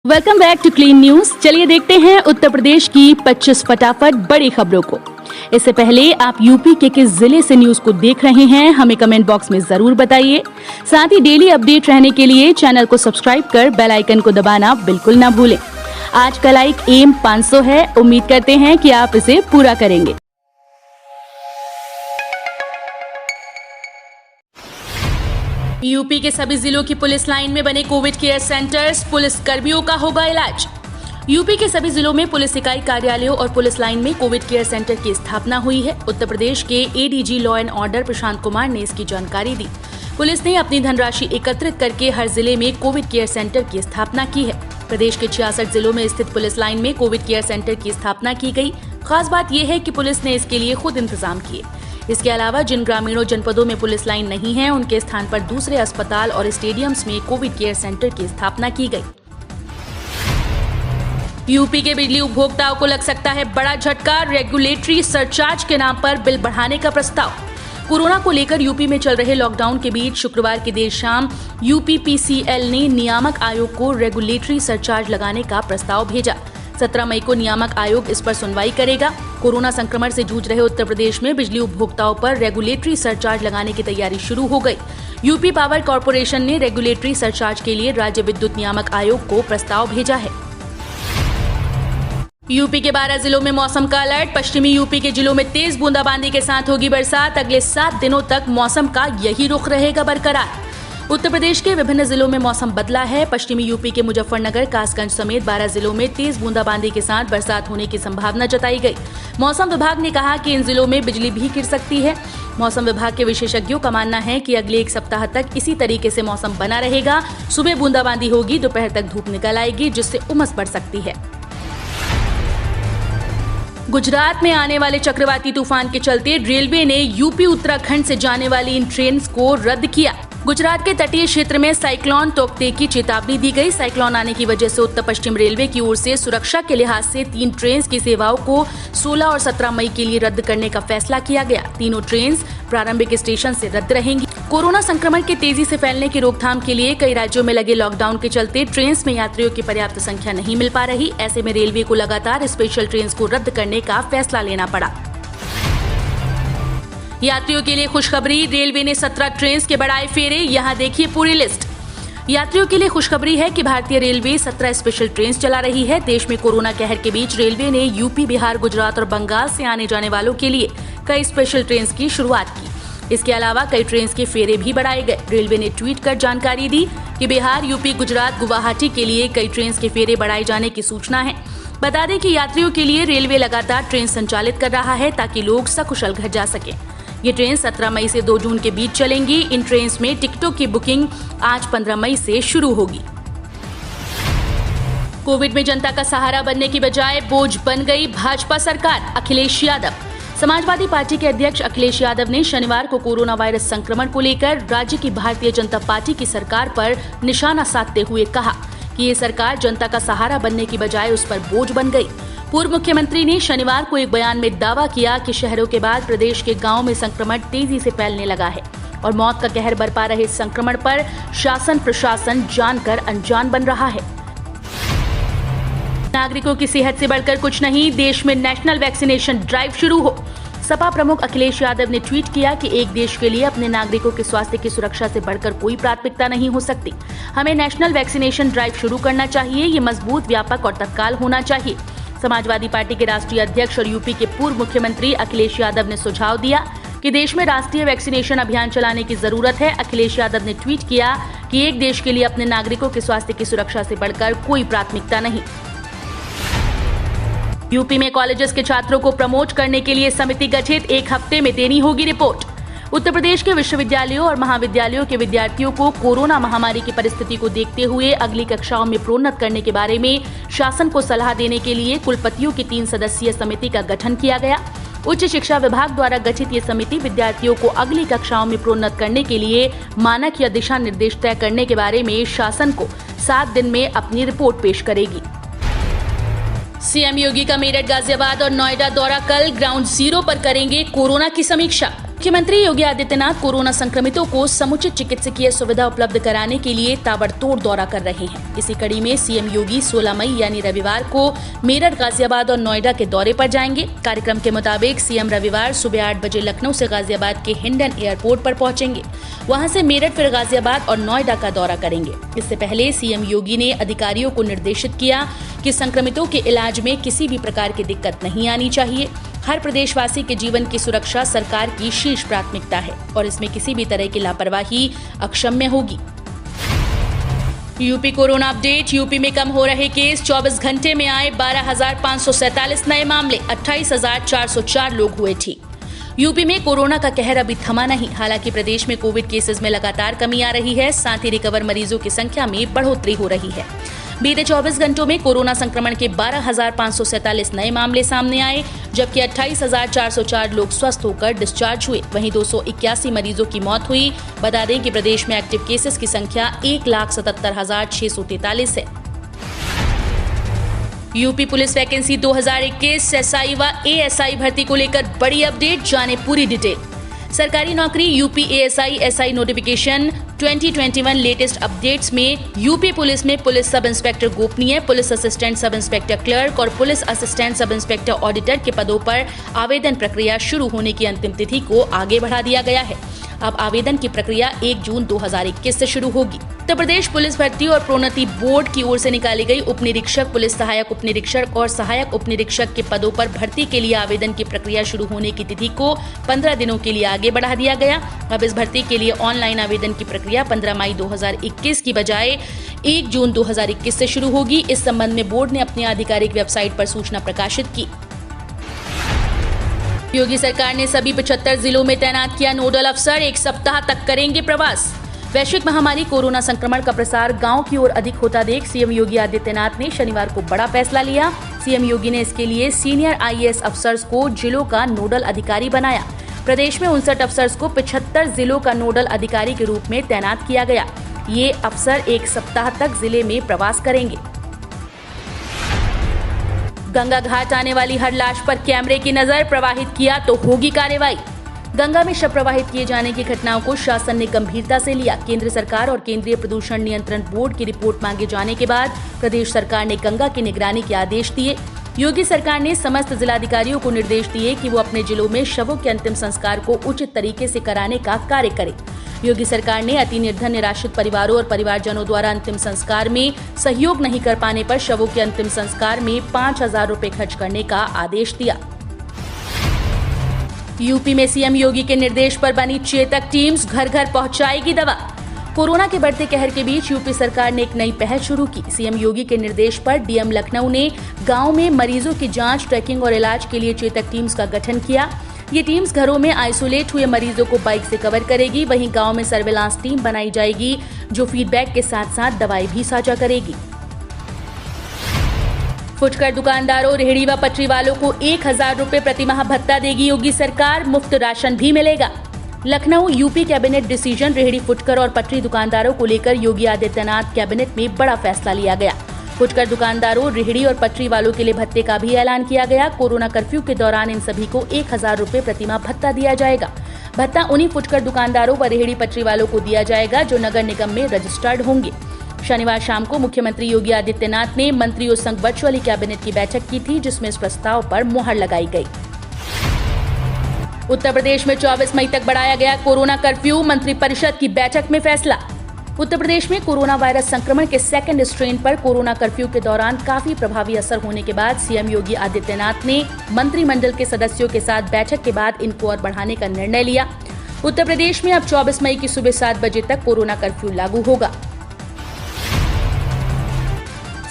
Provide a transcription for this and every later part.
Welcome back to clean news. चलिए देखते हैं उत्तर प्रदेश की 25 फटाफट बड़ी खबरों को। इससे पहले आप यूपी के किस जिले से न्यूज को देख रहे हैं हमें कमेंट बॉक्स में जरूर बताइए। साथ ही डेली अपडेट रहने के लिए चैनल को सब्सक्राइब कर बेल आइकन को दबाना बिल्कुल ना भूलें। आज का लाइक एम 500 है, उम्मीद करते हैं कि आप इसे पूरा करेंगे। यूपी के सभी जिलों की पुलिस लाइन में बने कोविड केयर सेंटर्स, पुलिस कर्मियों का होगा इलाज। यूपी के सभी जिलों में पुलिस इकाई कार्यालयों और पुलिस लाइन में कोविड केयर सेंटर की स्थापना हुई है। उत्तर प्रदेश के ADG law and order Prashant Kumar ने इसकी जानकारी दी। पुलिस ने अपनी धनराशि एकत्रित करके हर जिले में कोविड केयर सेंटर की स्थापना की है। प्रदेश के 66 जिलों में स्थित पुलिस लाइन में कोविड केयर सेंटर की स्थापना की गई। खास बात यह है कि पुलिस ने इसके लिए खुद इंतजाम किए। इसके अलावा जिन ग्रामीणों जनपदों में पुलिस लाइन नहीं है, उनके स्थान पर दूसरे अस्पताल और स्टेडियम्स में कोविड केयर सेंटर की स्थापना की गई। यूपी के बिजली उपभोक्ताओं को लग सकता है बड़ा झटका, रेगुलेटरी सरचार्ज के नाम पर बिल बढ़ाने का प्रस्ताव। कोरोना को लेकर यूपी में चल रहे लॉकडाउन के बीच शुक्रवार की देर शाम यूपीपीसीएल ने नियामक आयोग को रेगुलेटरी सरचार्ज लगाने का प्रस्ताव भेजा। 17 मई को नियामक आयोग इस पर सुनवाई करेगा। कोरोना संक्रमण से जूझ रहे उत्तर प्रदेश में बिजली उपभोक्ताओं पर रेगुलेटरी सरचार्ज लगाने की तैयारी शुरू हो गई। यूपी पावर कॉर्पोरेशन ने रेगुलेटरी सरचार्ज के लिए राज्य विद्युत नियामक आयोग को प्रस्ताव भेजा है। यूपी के 12 जिलों में मौसम का अलर्ट। पश्चिमी यूपी के जिलों में तेज बूंदाबांदी के साथ होगी बरसात। अगले 7 दिनों तक मौसम का यही रुख रहेगा बरकरार। उत्तर प्रदेश के विभिन्न जिलों में मौसम बदला है। पश्चिमी यूपी के मुजफ्फरनगर, कासगंज समेत 12 जिलों में तेज बूंदाबांदी के साथ बरसात होने की संभावना जताई गई। मौसम विभाग ने कहा कि इन जिलों में बिजली भी गिर सकती है। मौसम विभाग के विशेषज्ञों का मानना है कि अगले 1 सप्ताह तक इसी तरीके से मौसम बना रहेगा। सुबह बूंदाबांदी होगी, दोपहर तक धूप निकल आएगी, जिससे उमस बढ़ सकती है। गुजरात में आने वाले चक्रवाती तूफान के चलते रेलवे ने यूपी उत्तराखंड से जाने वाली इन ट्रेन को रद्द किया। गुजरात के तटीय क्षेत्र में साइक्लोन तोकते की चेतावनी दी गई। साइक्लोन आने की वजह से उत्तर पश्चिम रेलवे की ओर से सुरक्षा के लिहाज से 3 ट्रेन की सेवाओं को 16 और 17 मई के लिए रद्द करने का फैसला किया गया। तीनों ट्रेन प्रारंभिक स्टेशन से रद्द रहेंगी। कोरोना संक्रमण के तेजी से फैलने की रोकथाम के लिए कई राज्यों में लगे लॉकडाउन के चलते ट्रेन में यात्रियों की पर्याप्त संख्या नहीं मिल पा रही। ऐसे में रेलवे को लगातार स्पेशल ट्रेन को रद्द करने का फैसला लेना पड़ा। यात्रियों के लिए खुशखबरी, रेलवे ने 17 ट्रेन के बढ़ाए फेरे। यहाँ देखिए पूरी लिस्ट। यात्रियों के लिए खुशखबरी है कि भारतीय रेलवे 17 स्पेशल ट्रेन चला रही है। देश में कोरोना कहर के बीच रेलवे ने यूपी, बिहार, गुजरात और बंगाल से आने जाने वालों के लिए कई स्पेशल ट्रेन की शुरुआत की। इसके अलावा कई ट्रेन के फेरे भी बढ़ाए गए। रेलवे ने ट्वीट कर जानकारी दी कि बिहार, यूपी, गुजरात, गुवाहाटी के लिए कई ट्रेन के फेरे बढ़ाए जाने की सूचना है। बता दें कि यात्रियों के लिए रेलवे लगातार ट्रेन संचालित कर रहा है ताकि लोग सकुशल घर जा सके। ये ट्रेन 17 मई से 2 जून के बीच चलेंगी। इन ट्रेन में टिकटों की बुकिंग आज 15 मई से शुरू होगी। कोविड में जनता का सहारा बनने की बजाय बोझ बन गई भाजपा सरकार, अखिलेश यादव। समाजवादी पार्टी के अध्यक्ष अखिलेश यादव ने शनिवार को कोरोना वायरस संक्रमण को लेकर राज्य की भारतीय जनता पार्टी की सरकार पर निशाना साधते हुए कहा कि ये सरकार जनता का सहारा बनने की बजाय उस पर बोझ बन गई। पूर्व मुख्यमंत्री ने शनिवार को एक बयान में दावा किया कि शहरों के बाद प्रदेश के गांवों में संक्रमण तेजी से फैलने लगा है और मौत का कहर बरपा रहे संक्रमण पर शासन प्रशासन जानकर अनजान बन रहा है। नागरिकों की सेहत से बढ़कर कुछ नहीं, देश में नेशनल वैक्सीनेशन ड्राइव शुरू हो। सपा प्रमुख अखिलेश यादव ने ट्वीट किया कि एक देश के लिए अपने नागरिकों के स्वास्थ्य की सुरक्षा से बढ़कर कोई प्राथमिकता नहीं हो सकती। हमें नेशनल वैक्सीनेशन ड्राइव शुरू करना चाहिए। ये मजबूत, व्यापक और तत्काल होना चाहिए। समाजवादी पार्टी के राष्ट्रीय अध्यक्ष और यूपी के पूर्व मुख्यमंत्री अखिलेश यादव ने सुझाव दिया कि देश में राष्ट्रीय वैक्सीनेशन अभियान चलाने की जरूरत है। अखिलेश यादव ने ट्वीट किया कि एक देश के लिए अपने नागरिकों के स्वास्थ्य की सुरक्षा से बढ़कर कोई प्राथमिकता नहीं। यूपी में कॉलेजेस के छात्रों को प्रमोट करने के लिए समिति गठित, 1 हफ्ते में देनी होगी रिपोर्ट। उत्तर प्रदेश के विश्वविद्यालयों और महाविद्यालयों के विद्यार्थियों को कोरोना महामारी की परिस्थिति को देखते हुए अगली कक्षाओं में प्रोन्नत करने के बारे में शासन को सलाह देने के लिए कुलपतियों की 3 सदस्यीय समिति का गठन किया गया। उच्च शिक्षा विभाग द्वारा गठित ये समिति विद्यार्थियों को अगली कक्षाओं में प्रोन्नत करने के लिए मानक या दिशा निर्देश तय करने के बारे में शासन को 7 दिन में अपनी रिपोर्ट पेश करेगी। सीएम योगी का मेरठ, गाजियाबाद और नोएडा दौरा कल। ग्राउंड जीरो पर करेंगे कोरोना की समीक्षा। मुख्यमंत्री योगी आदित्यनाथ कोरोना संक्रमितों को समुचित चिकित्सकीय सुविधा उपलब्ध कराने के लिए ताबड़तोड़ दौरा कर रहे हैं। इसी कड़ी में सीएम योगी 16 मई यानी रविवार को मेरठ, गाजियाबाद और नोएडा के दौरे पर जाएंगे। कार्यक्रम के मुताबिक सीएम रविवार सुबह 8 बजे लखनऊ से गाजियाबाद के हिंडन एयरपोर्ट पर पहुंचेंगे। वहां से मेरठ, फिर गाजियाबाद और नोएडा का दौरा करेंगे। इससे पहले सीएम योगी ने अधिकारियों को निर्देशित किया कि संक्रमितों के इलाज में किसी भी प्रकार की दिक्कत नहीं आनी चाहिए। हर प्रदेशवासी के जीवन की सुरक्षा सरकार की शीर्ष प्राथमिकता है और इसमें किसी भी तरह की लापरवाही अक्षम्य होगी। UP corona update. यूपी में कम हो रहे केस। 24 घंटे में आए 12,547 नए मामले, 28,404 लोग हुए ठीक। यूपी में कोरोना का कहर अभी थमा नहीं। हालांकि प्रदेश में कोविड केसेस में लगातार कमी आ रही है, साथ ही रिकवर मरीजों की संख्या में बढ़ोतरी हो रही है। बीते 24 घंटों में कोरोना संक्रमण के 12,547 नए मामले सामने आए, जबकि 28,404 लोग स्वस्थ होकर डिस्चार्ज हुए। वहीं 281 मरीजों की मौत हुई। बता दें कि प्रदेश में एक्टिव केसेस की संख्या 1,77,643 है। यूपी पुलिस वैकेंसी 2021 एसआई व एएसआई भर्ती को लेकर बड़ी अपडेट, जाने पूरी डिटेल। सरकारी नौकरी UP ASI SI notification 2021 latest updates में यूपी पुलिस में पुलिस सब इंस्पेक्टर गोपनीय, police assistant sub inspector clerk और police assistant sub inspector auditor के पदों पर आवेदन प्रक्रिया शुरू होने की अंतिम तिथि को आगे बढ़ा दिया गया है। अब आवेदन की प्रक्रिया 1 जून 2021 से शुरू होगी। उत्तर प्रदेश पुलिस भर्ती और प्रोन्नति बोर्ड की ओर से निकाली गई उप निरीक्षक, पुलिस सहायक उप निरीक्षक और सहायक उप निरीक्षक के पदों पर भर्ती के लिए आवेदन की प्रक्रिया शुरू होने की तिथि को 15 दिनों के लिए आगे बढ़ा दिया गया। अब इस भर्ती के लिए ऑनलाइन आवेदन की प्रक्रिया 15 मई 2021 की बजाय 1 जून 2021 से शुरू होगी। इस संबंध में बोर्ड ने अपनी आधिकारिक वेबसाइट पर सूचना प्रकाशित की। योगी सरकार ने सभी 75 जिलों में तैनात किया नोडल अफसर, 1 सप्ताह तक करेंगे प्रवास। वैश्विक महामारी कोरोना संक्रमण का प्रसार गांव की ओर अधिक होता देख सीएम योगी आदित्यनाथ ने शनिवार को बड़ा फैसला लिया। सीएम योगी ने इसके लिए सीनियर आईएएस अफसर्स को जिलों का नोडल अधिकारी बनाया। प्रदेश में 59 अफसर्स को 75 जिलों का नोडल अधिकारी के रूप में तैनात किया गया। ये अफसर 1 सप्ताह तक जिले में प्रवास करेंगे। गंगा घाट आने वाली हर लाश पर कैमरे की नजर, प्रवाहित किया तो होगी कार्रवाई। गंगा में शव प्रवाहित किए जाने की घटनाओं को शासन ने गंभीरता से लिया। केंद्र सरकार और केंद्रीय प्रदूषण नियंत्रण बोर्ड की रिपोर्ट मांगे जाने के बाद प्रदेश सरकार ने गंगा की निगरानी के आदेश दिए। योगी सरकार ने समस्त जिलाधिकारियों को निर्देश दिए कि वो अपने जिलों में शवों के अंतिम संस्कार को उचित तरीके से कराने का कार्य करें। योगी सरकार ने अति निर्धन निराश्रित परिवारों और परिवारजनों द्वारा अंतिम संस्कार में सहयोग नहीं कर पाने पर शवों के अंतिम संस्कार में 5,000 रुपए खर्च करने का आदेश दिया। यूपी में सीएम योगी के निर्देश पर बनी चेतक टीम्स, घर घर पहुंचाएगी दवा। कोरोना के बढ़ते कहर के बीच यूपी सरकार ने एक नई पहल शुरू की। सीएम योगी के निर्देश पर डीएम लखनऊ ने गांव में मरीजों की जांच, ट्रैकिंग और इलाज के लिए चेतक टीम्स का गठन किया। ये टीम्स घरों में आइसोलेट हुए मरीजों को बाइक से कवर करेगी। वहीं गांव में सर्विलांस टीम बनाई जाएगी जो फीडबैक के साथ साथ दवाई भी साझा करेगी। फुटकर दुकानदारों, रेहड़ी व पटरी वालों को 1,000 रुपए प्रतिमाह भत्ता देगी योगी सरकार। मुफ्त राशन भी मिलेगा। Lucknow UP cabinet decision. रेहड़ी, फुटकर और पटरी दुकानदारों को लेकर योगी आदित्यनाथ कैबिनेट में बड़ा फैसला लिया गया। फुटकर दुकानदारों, रेहड़ी और पटरी वालों के लिए भत्ते का भी ऐलान किया गया। कोरोना कर्फ्यू के दौरान इन सभी को 1,000 रुपए प्रतिमाह भत्ता दिया जाएगा। भत्ता उन्हीं फुटकर दुकानदारों व रेहड़ी पटरी वालों को दिया जाएगा जो नगर निगम में रजिस्टर्ड होंगे। शनिवार शाम को मुख्यमंत्री योगी आदित्यनाथ ने मंत्रियों संग वर्चुअली कैबिनेट की बैठक की थी, जिसमें इस प्रस्ताव पर मुहर लगाई गई। उत्तर प्रदेश में 24 मई तक बढ़ाया गया कोरोना कर्फ्यू, मंत्रिपरिषद की बैठक में फैसला। उत्तर प्रदेश में कोरोना वायरस संक्रमण के सेकंड स्ट्रेन पर कोरोना कर्फ्यू के दौरान काफी प्रभावी असर होने के बाद सीएम योगी आदित्यनाथ ने मंत्रिमंडल के सदस्यों के साथ बैठक के बाद इनको और बढ़ाने का निर्णय लिया। उत्तर प्रदेश में अब 24 मई की सुबह 7 बजे तक कोरोना कर्फ्यू लागू होगा।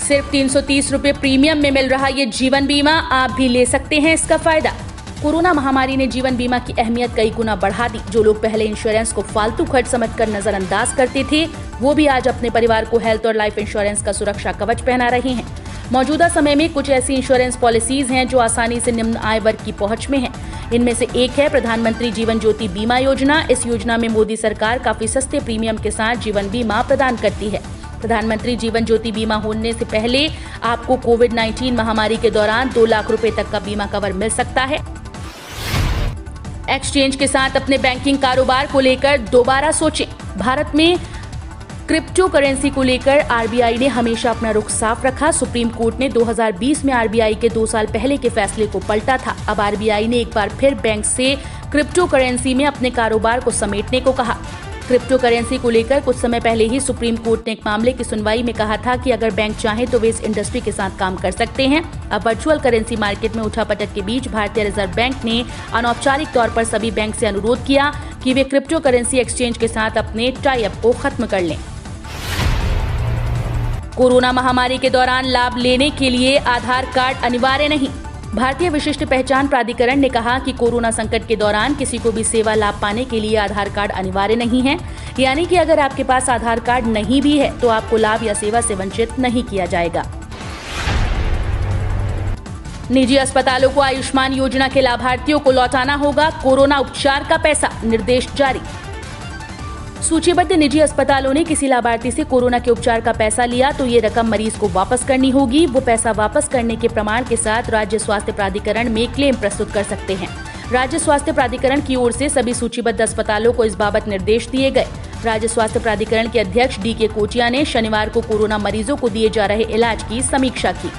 सिर्फ 330 रुपए प्रीमियम में मिल रहा ये जीवन बीमा, आप भी ले सकते हैं इसका फायदा। कोरोना महामारी ने जीवन बीमा की अहमियत कई गुना बढ़ा दी। जो लोग पहले इंश्योरेंस को फालतू खर्च समझकर नजरअंदाज करते थे, वो भी आज अपने परिवार को हेल्थ और लाइफ इंश्योरेंस का सुरक्षा कवच पहना रहे हैं। मौजूदा समय में कुछ ऐसी इंश्योरेंस पॉलिसीज हैं जो आसानी से निम्न आय वर्ग की पहुंच में हैं। इनमें से एक है प्रधानमंत्री जीवन ज्योति बीमा योजना। इस योजना में मोदी सरकार काफी सस्ते प्रीमियम के साथ जीवन बीमा प्रदान करती है। प्रधानमंत्री जीवन ज्योति बीमा होने से पहले आपको कोविड-19 महामारी के दौरान 2 लाख रुपए तक का बीमा कवर मिल सकता है। एक्सचेंज के साथ अपने बैंकिंग कारोबार को लेकर दोबारा सोचें। भारत में क्रिप्टो करेंसी को लेकर आरबीआई ने हमेशा अपना रुख साफ रखा। सुप्रीम कोर्ट ने 2020 में आरबीआई के 2 साल पहले के फैसले को पलटा था। अब आरबीआई ने एक बार फिर बैंक से क्रिप्टो करेंसी में अपने कारोबार को समेटने को कहा। क्रिप्टो करेंसी को लेकर कुछ समय पहले ही सुप्रीम कोर्ट ने एक मामले की सुनवाई में कहा था कि अगर बैंक चाहे तो वे इस इंडस्ट्री के साथ काम कर सकते हैं। अब वर्चुअल करेंसी मार्केट में उठापटक के बीच भारतीय रिजर्व बैंक ने अनौपचारिक तौर पर सभी बैंक से अनुरोध किया कि वे क्रिप्टो करेंसी एक्सचेंज के साथ अपने टाई अप को खत्म कर लें। कोरोना महामारी के दौरान लाभ लेने के लिए आधार कार्ड अनिवार्य नहीं। भारतीय विशिष्ट पहचान प्राधिकरण ने कहा कि कोरोना संकट के दौरान किसी को भी सेवा लाभ पाने के लिए आधार कार्ड अनिवार्य नहीं है। यानी कि अगर आपके पास आधार कार्ड नहीं भी है तो आपको लाभ या सेवा से वंचित नहीं किया जाएगा। निजी अस्पतालों को आयुष्मान योजना के लाभार्थियों को लौटाना होगा कोरोना उपचार का पैसा, निर्देश जारी। सूचीबद्ध निजी अस्पतालों ने किसी लाभार्थी से कोरोना के उपचार का पैसा लिया तो ये रकम मरीज को वापस करनी होगी। वो पैसा वापस करने के प्रमाण के साथ राज्य स्वास्थ्य प्राधिकरण में क्लेम प्रस्तुत कर सकते हैं। राज्य स्वास्थ्य प्राधिकरण की ओर से सभी सूचीबद्ध अस्पतालों को इस बाबत निर्देश दिए गए। राज्य स्वास्थ्य प्राधिकरण के अध्यक्ष DK कोटिया ने शनिवार को कोरोना मरीजों को दिए जा रहे इलाज की समीक्षा की।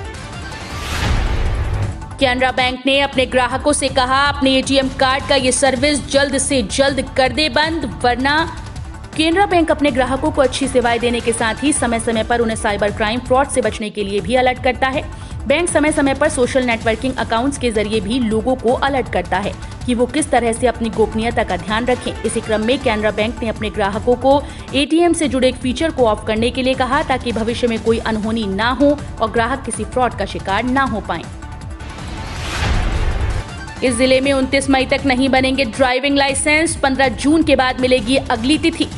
कैनरा बैंक ने अपने ग्राहकों से कहा अपने ATM कार्ड का ये सर्विस जल्द से जल्द कर दे बंद, वरना कैनरा बैंक अपने ग्राहकों को अच्छी सेवाएं देने के साथ ही समय समय पर उन्हें साइबर क्राइम फ्रॉड से बचने के लिए भी अलर्ट करता है। बैंक समय समय पर सोशल नेटवर्किंग अकाउंट्स के जरिए भी लोगों को अलर्ट करता है कि वो किस तरह से अपनी गोपनीयता का ध्यान रखें। इसी क्रम में कैनरा बैंक ने अपने ग्राहकों को ATM से जुड़े एक फीचर को ऑफ करने के लिए कहा ताकि भविष्य में कोई अनहोनी ना हो और ग्राहक किसी फ्रॉड का शिकार ना हो पाए। इस जिले में 29 मई तक नहीं बनेंगे ड्राइविंग लाइसेंस, 15 जून के बाद मिलेगी अगली तिथि।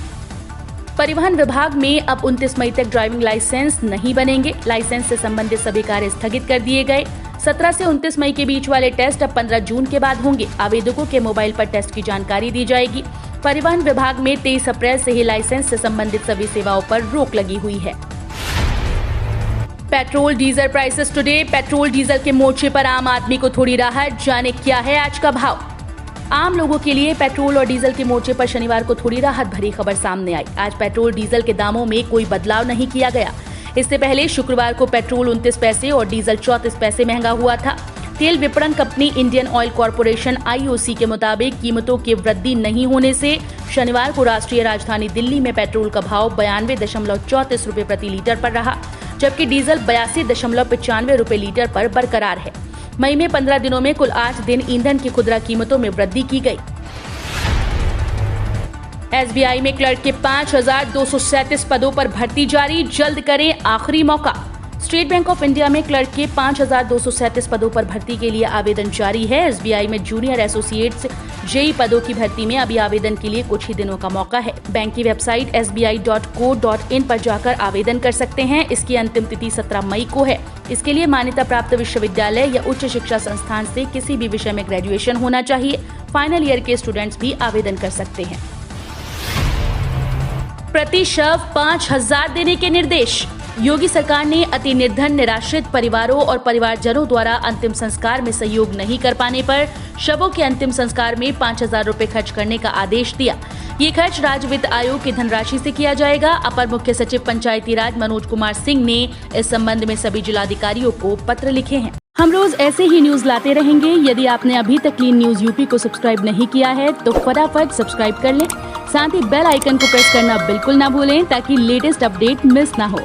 परिवहन विभाग में अब 29 मई तक ड्राइविंग लाइसेंस नहीं बनेंगे। लाइसेंस से संबंधित सभी कार्य स्थगित कर दिए गए। 17 से 29 मई के बीच वाले टेस्ट अब 15 जून के बाद होंगे। आवेदकों के मोबाइल पर टेस्ट की जानकारी दी जाएगी। परिवहन विभाग में 23 अप्रैल से ही लाइसेंस से संबंधित सभी सेवाओं पर रोक लगी हुई है। Petrol diesel prices today. Petrol diesel के मोर्चे पर आम आदमी को थोड़ी राहत, जाने क्या है आज का भाव। आम लोगों के लिए पेट्रोल और डीजल के मोर्चे पर शनिवार को थोड़ी राहत भरी खबर सामने आई। आज पेट्रोल डीजल के दामों में कोई बदलाव नहीं किया गया। इससे पहले शुक्रवार को पेट्रोल 29 पैसे और डीजल 34 पैसे महंगा हुआ था। तेल विपणन company Indian oil corporation IOC के मुताबिक कीमतों की वृद्धि नहीं होने से शनिवार को राष्ट्रीय राजधानी दिल्ली में पेट्रोल का भाव 92.34 रुपए प्रति लीटर पर रहा, जबकि डीजल 82.95 रुपए लीटर पर बरकरार है। मई में 15 दिनों में कुल 8 दिन ईंधन की खुदरा कीमतों में वृद्धि की गई। SBI में क्लर्क के 5,237 पदों पर भर्ती जारी, जल्द करें आखिरी मौका। स्टेट बैंक ऑफ इंडिया में क्लर्क के 5,237 पदों पर भर्ती के लिए आवेदन जारी है। SBI में जूनियर एसोसिएट्स JEE पदों की भर्ती में अभी आवेदन के लिए कुछ ही दिनों का मौका है। बैंक की वेबसाइट sbi.co.in पर जाकर आवेदन कर सकते हैं। इसकी अंतिम तिथि 17 मई को है। इसके लिए मान्यता प्राप्त विश्वविद्यालय या उच्च शिक्षा संस्थान से किसी भी विषय में ग्रेजुएशन होना चाहिए। फाइनल ईयर के स्टूडेंट्स भी आवेदन कर सकते हैं। प्रति शव 5,000 देने के निर्देश। योगी सरकार ने अति निर्धन निराश्रित परिवारों और परिवारजनों द्वारा अंतिम संस्कार में सहयोग नहीं कर पाने पर शवों के अंतिम संस्कार में 5,000 रुपए खर्च करने का आदेश दिया। ये खर्च राज्य वित्त आयोग की धनराशि से किया जाएगा। अपर मुख्य सचिव पंचायती राज मनोज कुमार सिंह ने इस संबंध में सभी जिलाधिकारियों को पत्र लिखे हैं। हम रोज ऐसे ही न्यूज लाते रहेंगे। यदि आपने अभी तक क्लीन न्यूज यूपी को सब्सक्राइब नहीं किया है तो फटाफट सब्सक्राइब कर लें। साथ ही बेल आइकन को प्रेस करना बिल्कुल ना भूलें ताकि लेटेस्ट अपडेट मिस ना हो।